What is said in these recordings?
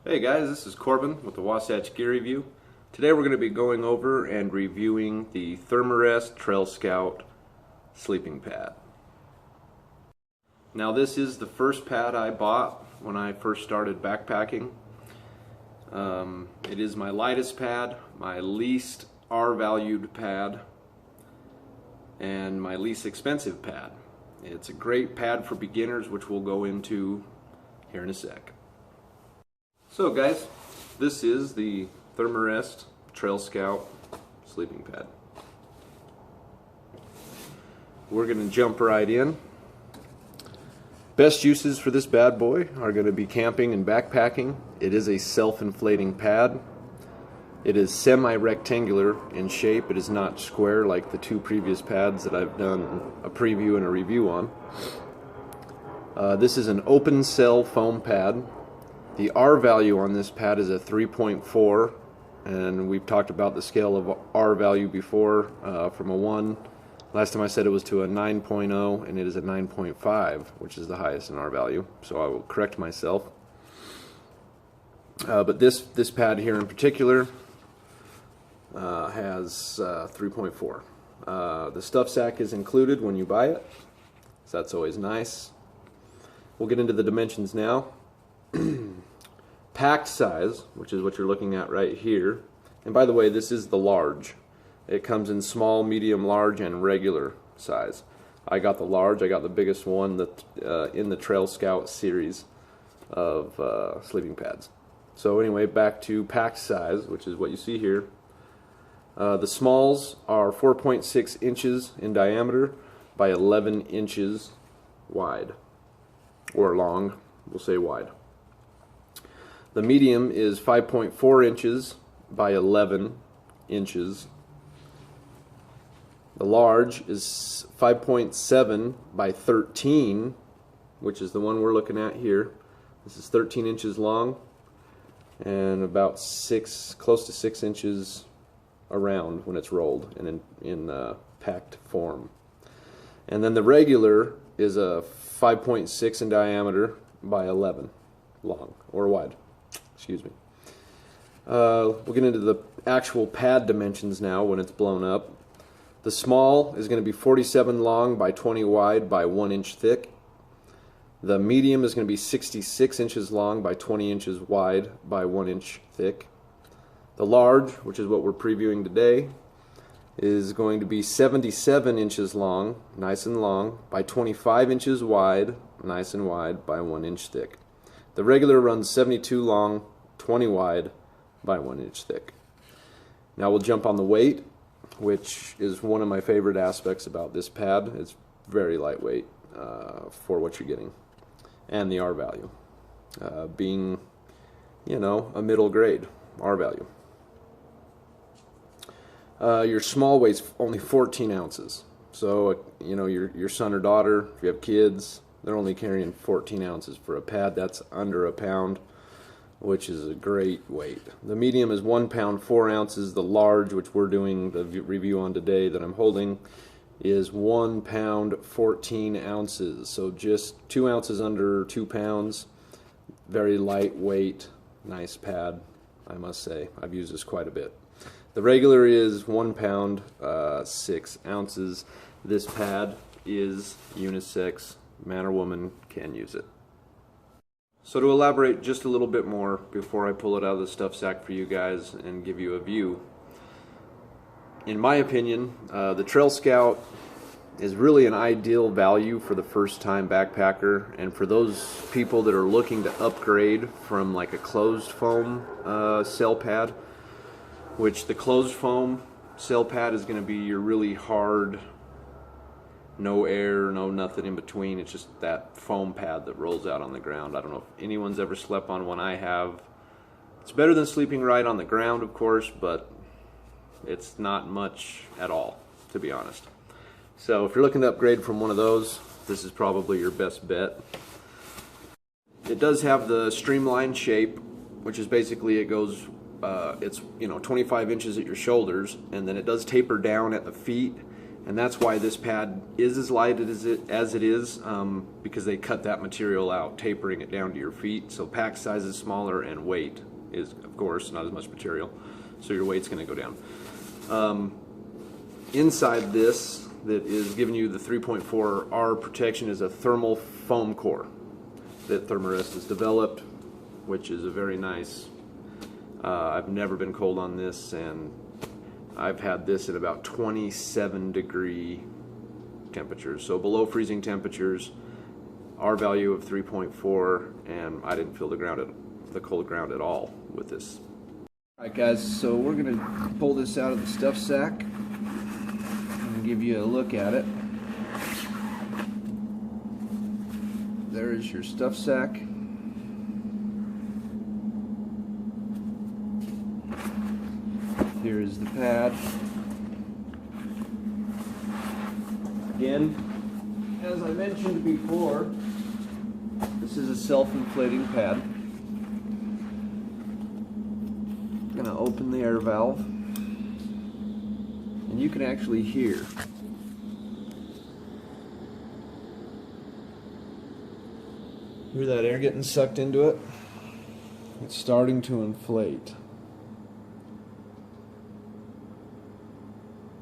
Hey guys, this is Corbin with the Wasatch Gear Review. Today we're going to be going over and reviewing the Therm-a-Rest Trail Scout sleeping pad. Now this is the first pad I bought when I first started backpacking. It is my lightest pad, my least R-valued pad, and my least expensive pad. It's a great pad for beginners, which we'll go into here in a sec. So guys, this is the Therm-a-Rest Trail Scout sleeping pad. We're going to jump right in. Best uses for this bad boy are going to be camping and backpacking. It is a self-inflating pad. It is semi-rectangular in shape. It is not square like the two previous pads that I've done a preview and a review on. This is an open cell foam pad. The R value on this pad is a 3.4, and we've talked about the scale of R value before, from a 1. Last time I said it was to a 9.0, and it is a 9.5, which is the highest in R value, so I will correct myself. But this pad here in particular has 3.4. The stuff sack is included when you buy it, so that's always nice. We'll get into the dimensions now. Packed size, which is what you're looking at right here, and by the way, this is the large. It comes in small, medium, large, and regular size. I got the large. I got the biggest one that in the Trail Scout series of sleeping pads. So anyway, back to packed size, which is what you see here. The smalls are 4.6 inches in diameter by 11 inches wide, or long, we'll say wide. The medium is 5.4 inches by 11 inches. The large is 5.7 by 13, which is the one we're looking at here. This is 13 inches long and about close to 6 inches around when it's rolled and in packed form. And then the regular is a 5.6 in diameter by 11 long, or wide. Excuse me. We'll get into the actual pad dimensions now when it's blown up. The small is going to be 47 long by 20 wide by 1 inch thick. The medium is going to be 66 inches long by 20 inches wide by 1 inch thick. The large, which is what we're previewing today, is going to be 77 inches long, nice and long, by 25 inches wide, nice and wide, by 1 inch thick. The regular runs 72 long, 20 wide, by 1 inch thick. Now we'll jump on the weight, which is one of my favorite aspects about this pad. It's very lightweight for what you're getting, and the R value being, you know, a middle grade R value. Your small weight's only 14 ounces, so you know your son or daughter, if you have kids, they're only carrying 14 ounces for a pad. That's under a pound, which is a great weight. The medium is 1 pound 4 ounces. The large, which we're doing the review on today that I'm holding, is 1 pound 14 ounces. So just 2 ounces under 2 pounds. Very lightweight, nice pad, I must say. I've used this quite a bit. The regular is 1 pound 6 ounces. This pad is unisex. Man or woman can use it. So to elaborate just a little bit more before I pull it out of the stuff sack for you guys and give you a view, in my opinion, the Trail Scout is really an ideal value for the first time backpacker, and for those people that are looking to upgrade from like a closed foam cell pad, which the closed foam cell pad is going to be your really hard, no air, no nothing in between. It's just that foam pad that rolls out on the ground. I don't know if anyone's ever slept on one. I have. It's better than sleeping right on the ground, of course, but it's not much at all. to be honest. So if you're looking to upgrade from one of those, this is probably your best bet. It does have the Streamlined Shape, which is basically it goes, it's 25 inches at your shoulders, and then it does taper down at the feet, and that's why this pad is as light as it is, because they cut that material out, tapering it down to your feet. So pack size is smaller, and weight is, of course, not as much material, so your weight's going to go down. Inside this, that is giving you the 3.4R protection, is a thermal foam core that Therm-a-Rest has developed, which is a very nice. I've never been cold on this, and I've had this at about 27-degree temperatures, so below freezing temperatures. R value of 3.4, and I didn't feel the cold ground at all with this. Alright guys, so we're going to pull this out of the stuff sack and give you a look at it. There is your stuff sack. Here is the pad. Again, as I mentioned before, this is a self-inflating pad. I'm going to open the air valve, and you can actually hear that air getting sucked into it. It's starting to inflate.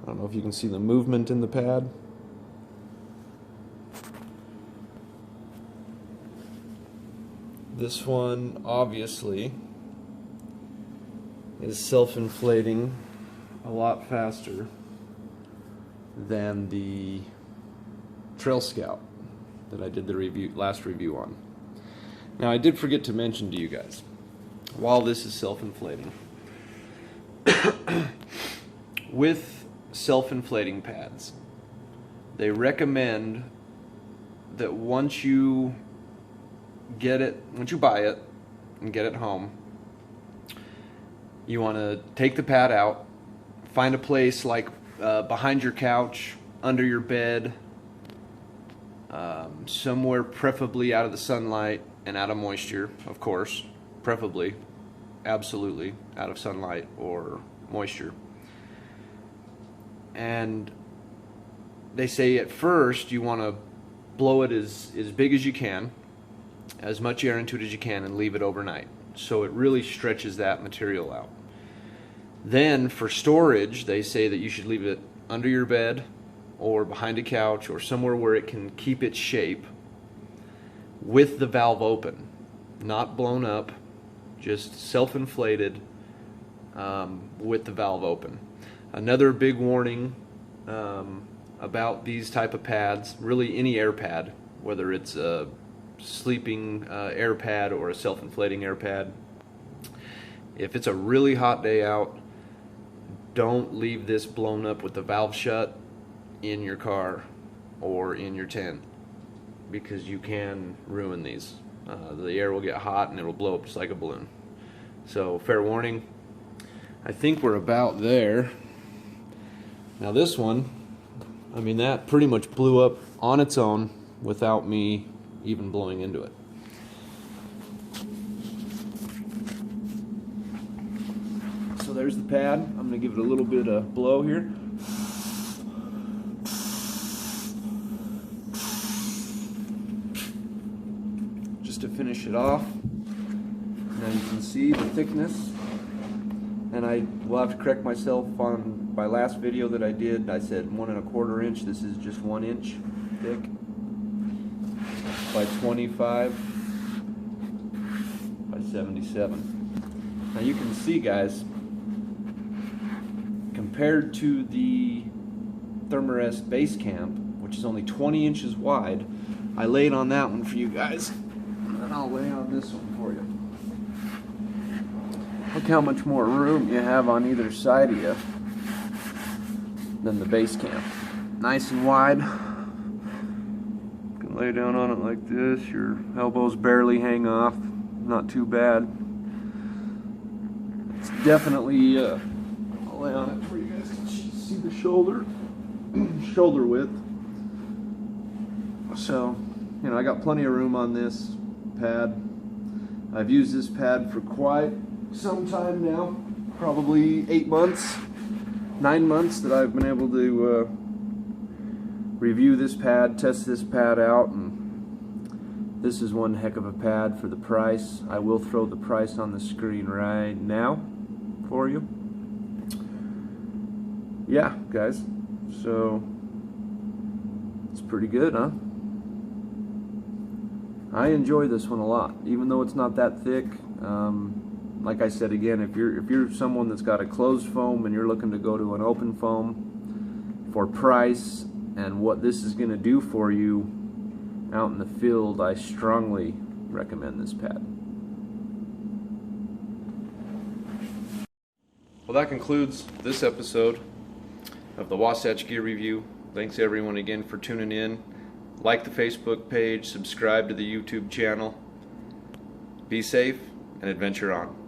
I don't know if you can see the movement in the pad. This one obviously is self-inflating a lot faster than the Trail Scout that I did the last review on. Now, I did forget to mention to you guys, while this is self-inflating, with self-inflating pads, they recommend that once you buy it and get it home, you want to take the pad out, find a place like behind your couch, under your bed, somewhere preferably out of the sunlight and out of moisture, of course, preferably, absolutely, out of sunlight or moisture. And they say at first you want to blow it as big as you can, as much air into it as you can, and leave it overnight, so it really stretches that material out. Then for storage, they say that you should leave it under your bed or behind a couch or somewhere where it can keep its shape with the valve open, not blown up, just self-inflated with the valve open. Another big warning about these type of pads, really any air pad, whether it's a sleeping air pad or a self-inflating air pad, if it's a really hot day out, don't leave this blown up with the valve shut in your car or in your tent, because you can ruin these. The air will get hot and it will blow up just like a balloon. So fair warning. I think we're about there. Now this one, I mean, that pretty much blew up on its own without me even blowing into it. So there's the pad. I'm going to give it a little bit of blow here. Just to finish it off. Now you can see the thickness. And I will have to correct myself on my last video that I did. I said 1 1/4 inch. This is just 1 inch thick by 25 by 77. Now you can see, guys, compared to the Therm-a-Rest base camp, which is only 20 inches wide, I laid on that one for you guys, and I'll lay on this one for you. Look how much more room you have on either side of you than the base camp. Nice and wide. You can lay down on it like this. Your elbows barely hang off. Not too bad. It's definitely, I'll lay on it for you guys to see the shoulder. shoulder width. So, you know, I got plenty of room on this pad. I've used this pad for quite some time now, probably 8 months, 9 months that I've been able to review this pad, test this pad out, and this is one heck of a pad for the price. I will throw the price on the screen right now for you. Yeah, guys, so it's pretty good, huh? I enjoy this one a lot, even though it's not that thick. Like I said again, if you're someone that's got a closed foam and you're looking to go to an open foam for price and what this is going to do for you out in the field, I strongly recommend this pad. Well, that concludes this episode of the Wasatch Gear Review. Thanks everyone again for tuning in. Like the Facebook page, subscribe to the YouTube channel. Be safe and adventure on.